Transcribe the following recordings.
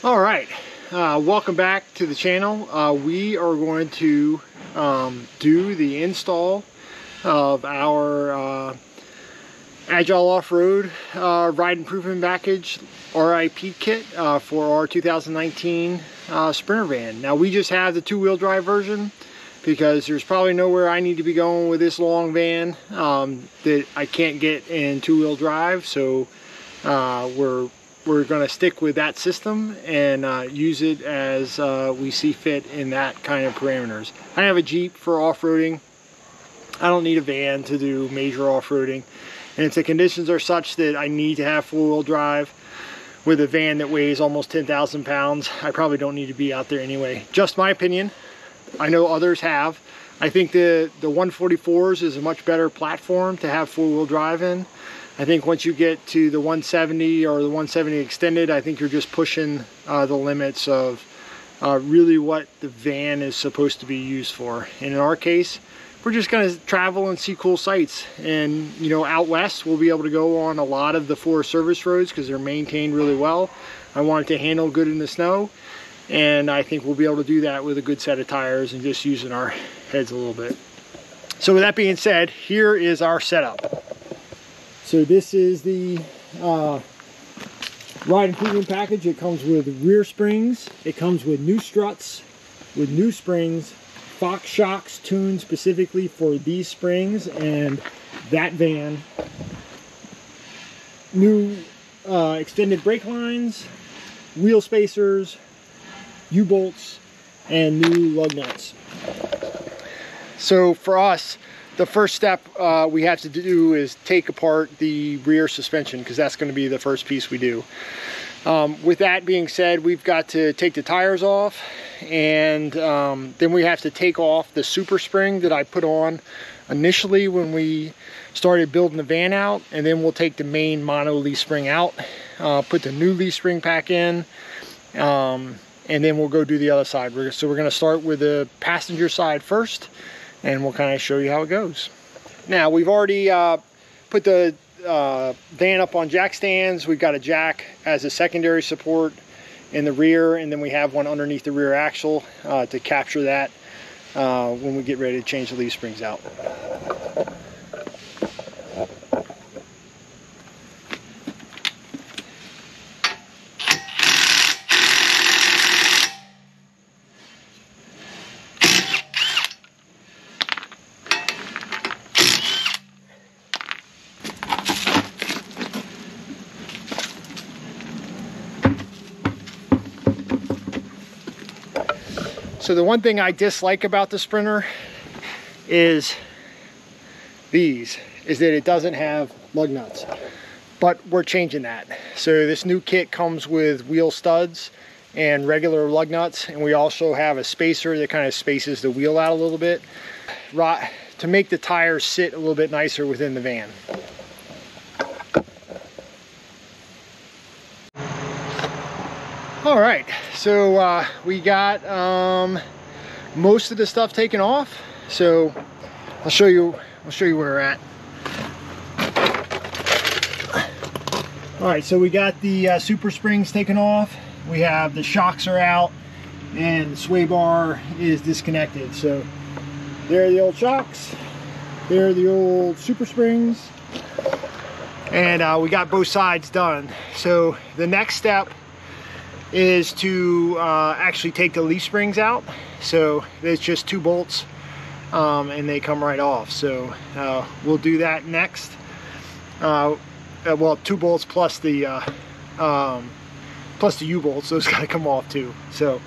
All right, welcome back to the channel. We are going to do the install of our Agile Offroad Ride Improvement Package RIP kit for our 2019 Sprinter van. Now we just have the two-wheel drive version because there's probably nowhere I need to be going with this long van that I can't get in two-wheel drive, so we're going to stick with that system and use it as we see fit in that kind of parameters. I have a Jeep for off-roading. I don't need a van to do major off-roading. And if the conditions are such that I need to have four-wheel drive with a van that weighs almost 10,000 pounds, I probably don't need to be out there anyway. Just my opinion. I know others have. I think the 144s is a much better platform to have four-wheel drive in. I think once you get to the 170 or the 170 extended, I think you're just pushing the limits of really what the van is supposed to be used for. And in our case, we're just going to travel and see cool sights. And you know, out west we'll be able to go on a lot of the Forest Service roads because they're maintained really well. I want it to handle good in the snow, and I think we'll be able to do that with a good set of tires and just using our heads a little bit. So with that being said, here is our setup. So this is the Ride Improvement Package. It comes with rear springs. It comes with new struts, with new springs, Fox shocks tuned specifically for these springs and that van, new extended brake lines, wheel spacers, U-bolts, and new lug nuts. So for us, the first step we have to do is take apart the rear suspension, because that's going to be the first piece we do. With that being said, we've got to take the tires off, and then we have to take off the super spring that I put on initially when we started building the van out, and then we'll take the main mono leaf spring out, put the new leaf spring pack in, and then we'll go do the other side. So we're going to start with the passenger side first, and we'll kind of show you how it goes. Now we've already put the van up on jack stands. We've got a jack as a secondary support in the rear, and then we have one underneath the rear axle to capture that when we get ready to change the leaf springs out. So the one thing I dislike about the Sprinter is that it doesn't have lug nuts, but we're changing that. So this new kit comes with wheel studs and regular lug nuts, and we also have a spacer that kind of spaces the wheel out a little bit to make the tires sit a little bit nicer within the van. All right, so we got most of the stuff taken off. So I'll show you where we're at. All right, so we got the super springs taken off. We have the shocks are out, and the sway bar is disconnected. So there are the old shocks. There are the old super springs, and we got both sides done. So the next step is to actually take the leaf springs out. So it's just two bolts and they come right off. So we'll do that next. Well, two bolts plus the U-bolts, those gotta come off too. So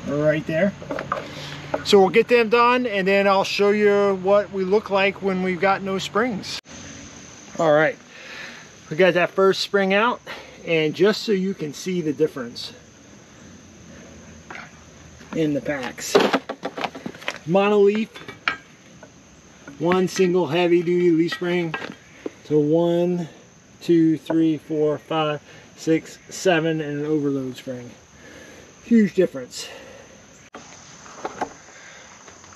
right there. So we'll get them done, and then I'll show you what we look like when we've got no springs. All right, we got that first spring out. And just so you can see the difference in the packs. Monoleaf, one single heavy duty leaf spring to 1, 2, 3, 4, 5, 6, 7, and an overload spring. Huge difference.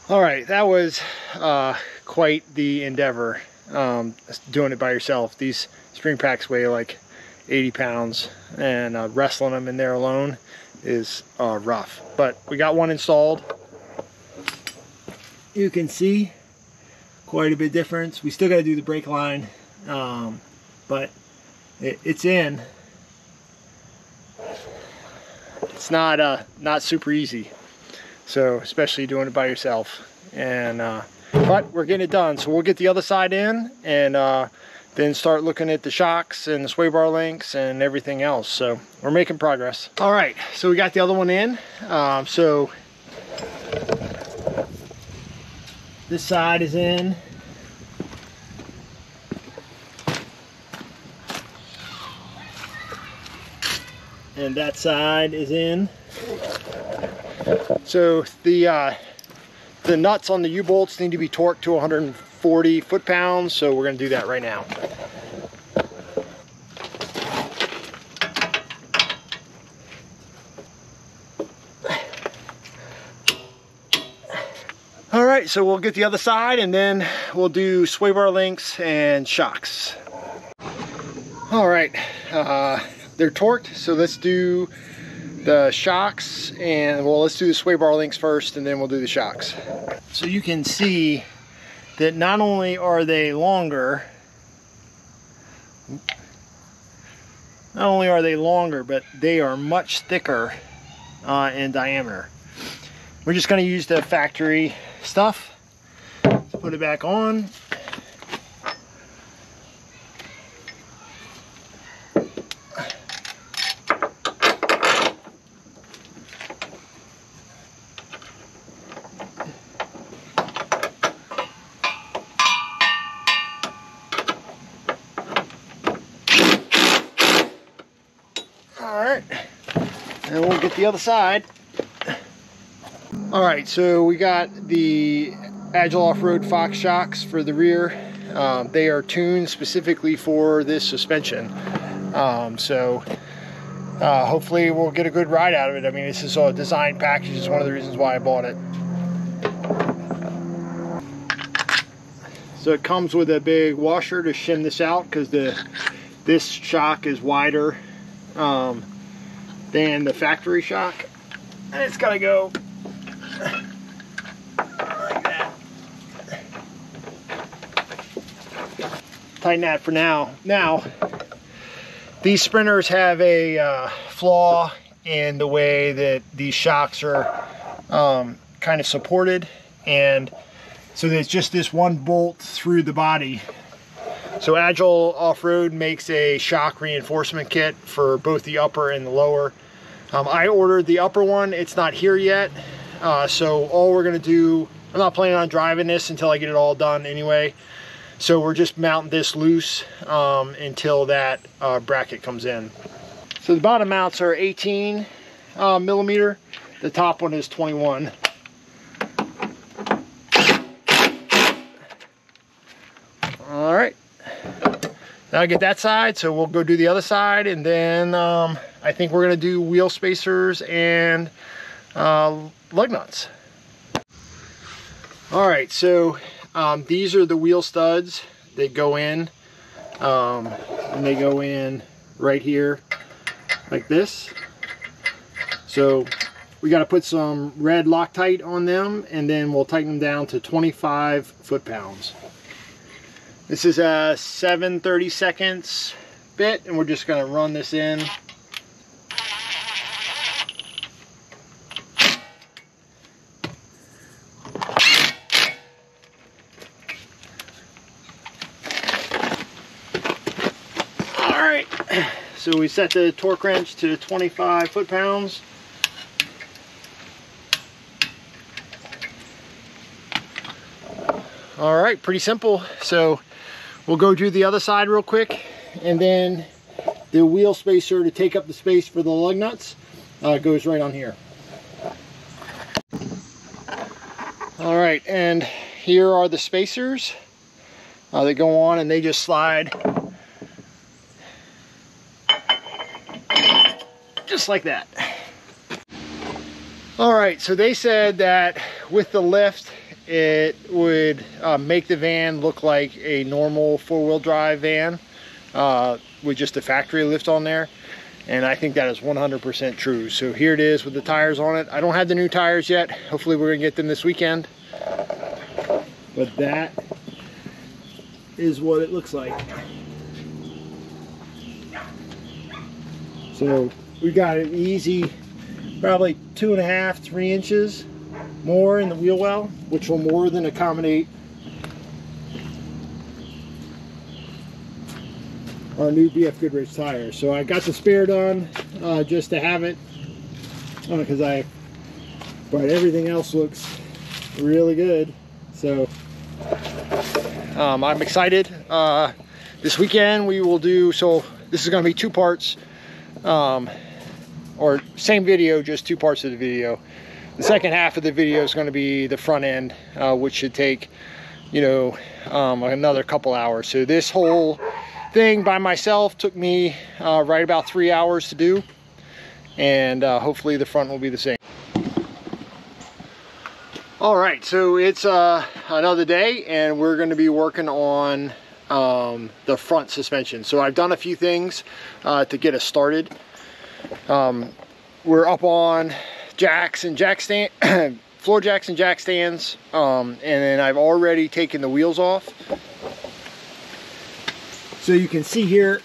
All right, that was quite the endeavor doing it by yourself. These spring packs weigh like 80 pounds, and wrestling them in there alone is rough. But we got one installed. You can see quite a bit difference. We still got to do the brake line, but it's in. It's not super easy, so especially doing it by yourself. And but we're getting it done, so we'll get the other side in, and then start looking at the shocks and the sway bar links and everything else. So we're making progress. All right, so we got the other one in. So this side is in. And that side is in. So the nuts on the U-bolts need to be torqued to 140 foot-pounds, so we're going to do that right now. All right, so we'll get the other side, and then we'll do sway bar links and shocks. All right, they're torqued, so let's do the shocks, and well, let's do the sway bar links first, and then we'll do the shocks. So you can see that not only are they longer, but they are much thicker in diameter. We're just going to use the factory stuff to put it back on. Alright, and we'll get the other side. Alright, so we got the Agile Offroad Fox shocks for the rear. They are tuned specifically for this suspension. Hopefully we'll get a good ride out of it. I mean, this is a design package. It's one of the reasons why I bought it. So it comes with a big washer to shim this out, because this shock is wider than the factory shock, and it's got to go like that. Tighten that for now. Now, these sprinters have a flaw in the way that these shocks are kind of supported, and so there's just this one bolt through the body. So Agile Offroad makes a shock reinforcement kit for both the upper and the lower. I ordered the upper one. It's not here yet. So all we're gonna do, I'm not planning on driving this until I get it all done anyway. So we're just mounting this loose until that bracket comes in. So the bottom mounts are 18 millimeter. The top one is 21. All right. Now I get that side, so we'll go do the other side, and then I think we're gonna do wheel spacers and lug nuts. All right, so these are the wheel studs that go in, and they go in right here like this. So we got to put some red Loctite on them, and then we'll tighten them down to 25 foot-pounds. This is a 7/32 bit, and we're just going to run this in. All right, so we set the torque wrench to 25 foot-pounds. All right, pretty simple. So we'll go do the other side real quick, and then the wheel spacer to take up the space for the lug nuts goes right on here. All right, and here are the spacers. They go on and they just slide just like that. All right, so they said that with the lift, it would make the van look like a normal four-wheel drive van with just the factory lift on there. And I think that is 100% true. So here it is with the tires on it. I don't have the new tires yet. Hopefully we're gonna get them this weekend. But that is what it looks like. So we got an easy, probably 2.5, 3 inches more in the wheel well, which will more than accommodate our new BF Goodrich tires. So I got the spare done just to have it, but everything else looks really good. So I'm excited. This weekend we will do, so this is going to be 2 parts, or same video, just 2 parts of the video. The second half of the video is going to be the front end, which should take, you know, another couple hours. So this whole thing by myself took me right about 3 hours to do, and hopefully the front will be the same. All right, so it's another day, and we're going to be working on the front suspension. So I've done a few things to get us started. We're up on jacks and jack stand, floor jacks and jack stands, and then I've already taken the wheels off. So you can see here,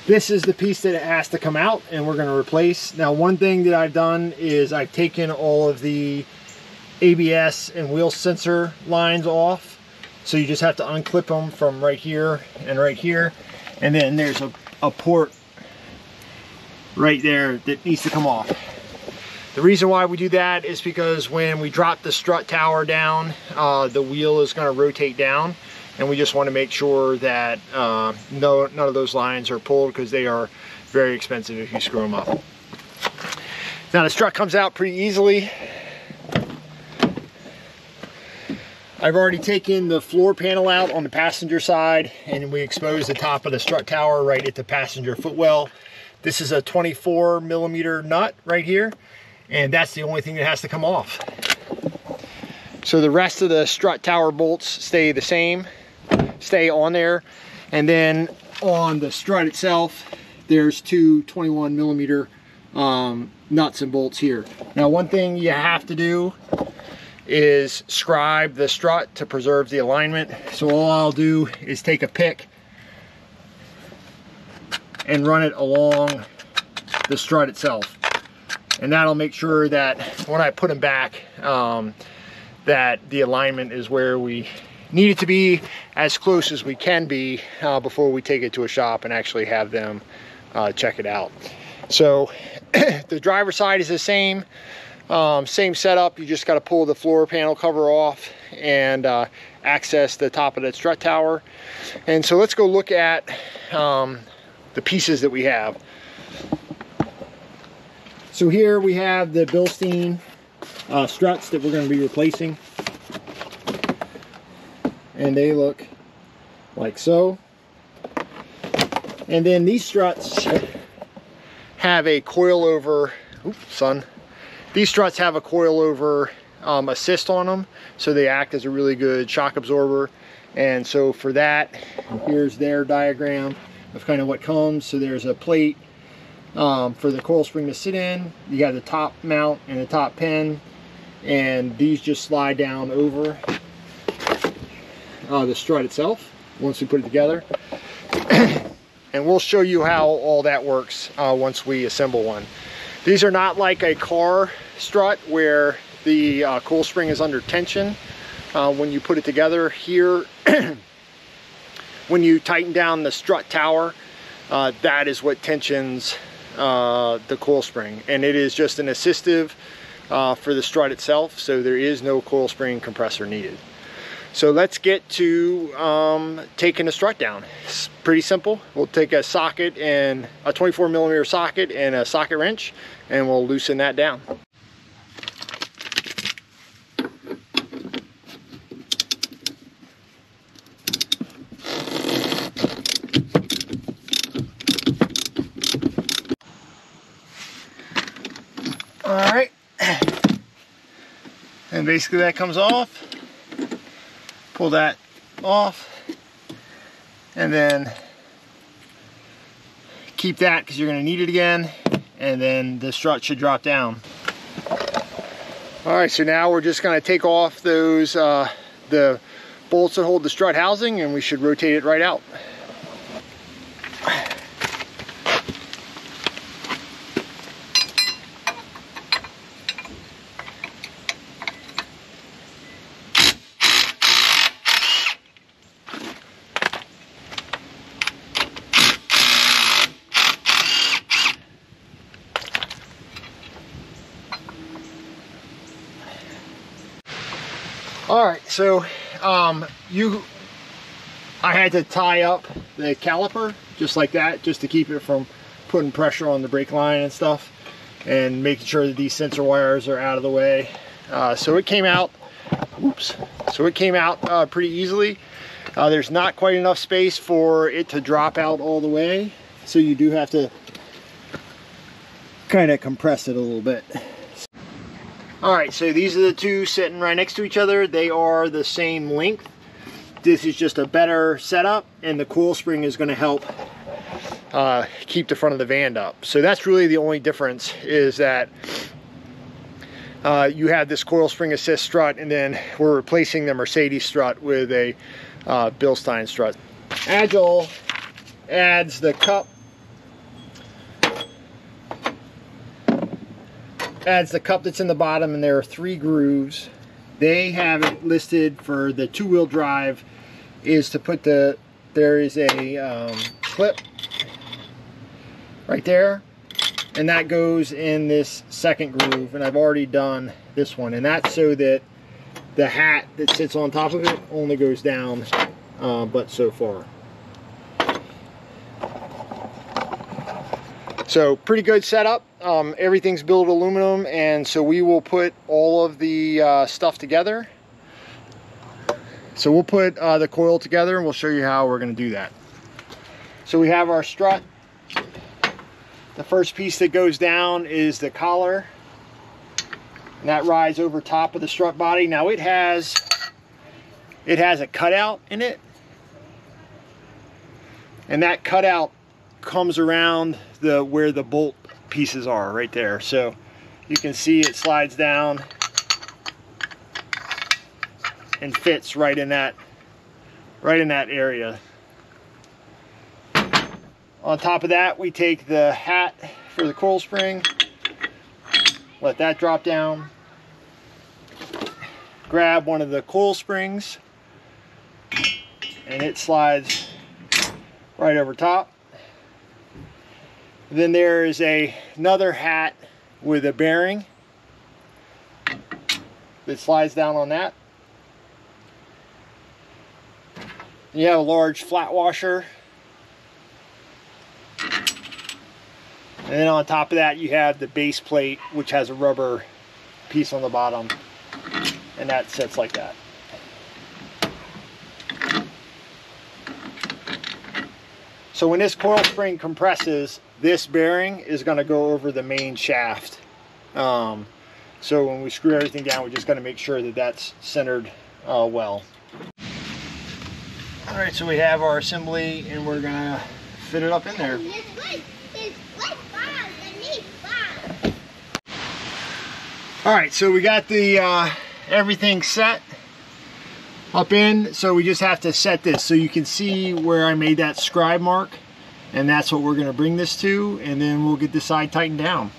this is the piece that it has to come out, and we're going to replace. Now, one thing that I've done is I've taken all of the ABS and wheel sensor lines off. So you just have to unclip them from right here and right here. And then there's a port right there that needs to come off. The reason why we do that is because when we drop the strut tower down, the wheel is going to rotate down. And we just want to make sure that none of those lines are pulled, because they are very expensive if you screw them up. Now the strut comes out pretty easily. I've already taken the floor panel out on the passenger side, and we exposed the top of the strut tower right at the passenger footwell. This is a 24mm nut right here, and that's the only thing that has to come off. So the rest of the strut tower bolts stay the same, stay on there. And then on the strut itself, there's 2 21mm nuts and bolts here. Now, one thing you have to do is scribe the strut to preserve the alignment. So all I'll do is take a pick and run it along the strut itself, and that'll make sure that when I put them back, that the alignment is where we need it to be, as close as we can be, before we take it to a shop and actually have them check it out. So the driver's side is the same. Same setup. You just got to pull the floor panel cover off and access the top of the strut tower. And so let's go look at the pieces that we have. So here we have the Bilstein struts that we're going to be replacing, and they look like so. And then these struts have a coilover. Oops, son. These struts have a coilover assist on them, so they act as a really good shock absorber. And so for that, here's their diagram of kind of what comes. So there's a plate for the coil spring to sit in. You got the top mount and the top pin, and these just slide down over the strut itself once we put it together. And we'll show you how all that works once we assemble one. These are not like a car strut where the coil spring is under tension when you put it together. Here, when you tighten down the strut tower, that is what tensions the coil spring, and it is just an assistive for the strut itself, so there is no coil spring compressor needed. So let's get to taking the strut down. It's pretty simple. We'll take a socket and a 24mm socket and a socket wrench, and we'll loosen that down. All right, and basically that comes off. Pull that off, and then keep that because you're going to need it again, and then the strut should drop down. All right, so now we're just going to take off those the bolts that hold the strut housing, and we should rotate it right out. All right, so I had to tie up the caliper just like that, just to keep it from putting pressure on the brake line and stuff, and making sure that these sensor wires are out of the way. So it came out, oops. So it came out pretty easily. There's not quite enough space for it to drop out all the way, so you do have to kind of compress it a little bit. All right, so these are the two sitting right next to each other. They are the same length. This is just a better setup, and the coil spring is going to help keep the front of the van up. So that's really the only difference, is that you have this coil spring assist strut, and then we're replacing the Mercedes strut with a Bilstein strut. Agile adds the cup. Adds the cup that's in the bottom, and there are 3 grooves. They have it listed for the 2-wheel drive is to put there is a clip right there, and that goes in this second groove, and I've already done this one, and that's so that the hat that sits on top of it only goes down but so far. So pretty good setup. Everything's built aluminum, and so we will put all of the stuff together. So we'll put the coil together, and we'll show you how we're going to do that. So we have our strut. The first piece that goes down is the collar, and that rides over top of the strut body. Now it has a cutout in it, and that cutout comes around where the bolt pieces are right there. So you can see it slides down and fits right in that area. On top of that, we take the hat for the coil spring, let that drop down, grab one of the coil springs, and it slides right over top. Then there is another hat with a bearing that slides down on that. You have a large flat washer, and then on top of that you have the base plate, which has a rubber piece on the bottom, and that sits like that. So when this coil spring compresses, this bearing is going to go over the main shaft. So when we screw everything down, we just got to make sure that that's centered well. All right, so we have our assembly, and we're going to fit it up in there. All right, so we got the everything set up in, so we just have to set this. So you can see where I made that scribe mark, and that's what we're going to bring this to, and then we'll get the side tightened down.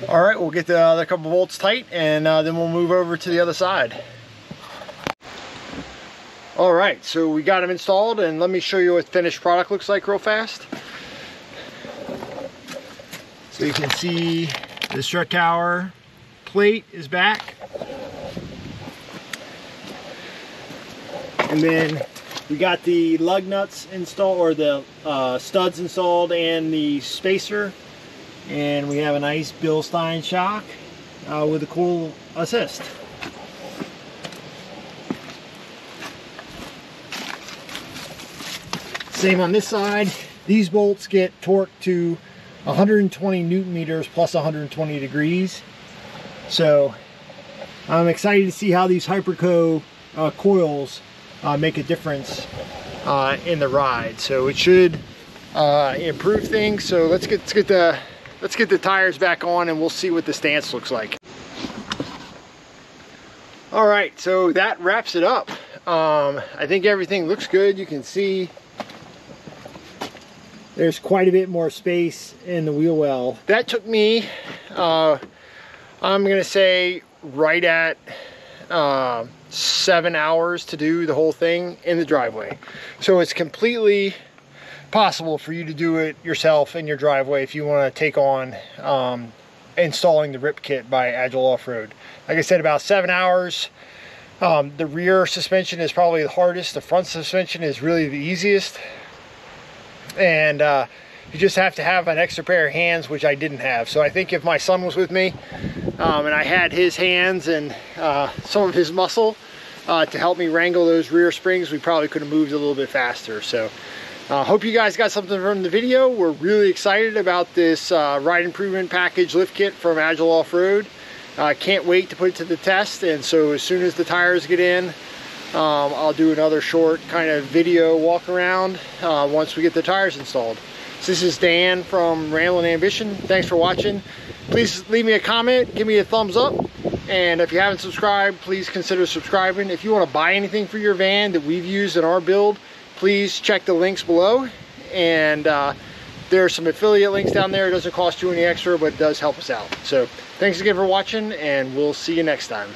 All right, we'll get the other couple bolts tight, and then we'll move over to the other side. All right, so we got them installed, and let me show you what the finished product looks like real fast. So you can see the strut tower plate is back. And then We got the lug nuts installed, or the studs installed, and the spacer. And we have a nice Bilstein shock with a cool assist. Same on this side. These bolts get torqued to 120 Newton meters plus 120 degrees. So I'm excited to see how these Hyperco coils make a difference in the ride. So it should improve things. So let's get the tires back on and we'll see what the stance looks like. All right, so that wraps it up. I think everything looks good. You can see there's quite a bit more space in the wheel well. That took me, I'm gonna say right at 7 hours to do the whole thing in the driveway. So it's completely possible for you to do it yourself in your driveway if you want to take on installing the RIP kit by Agile Offroad. Like I said, about 7 hours. The rear suspension is probably the hardest. The front suspension is really the easiest. And you just have to have an extra pair of hands, which I didn't have. So I think if my son was with me and I had his hands and some of his muscle to help me wrangle those rear springs, we probably could have moved a little bit faster. So hope you guys got something from the video. We're really excited about this ride improvement package lift kit from Agile Offroad. Can't wait to put it to the test. And so as soon as the tires get in, I'll do another short kind of video walk around once we get the tires installed. So this is Dan from Ramblin' Ambition. Thanks for watching. Please leave me a comment, give me a thumbs up, and if you haven't subscribed, please consider subscribing. If you want to buy anything for your van that we've used in our build, please check the links below. And there are some affiliate links down there. It doesn't cost you any extra, but it does help us out. So thanks again for watching, and we'll see you next time.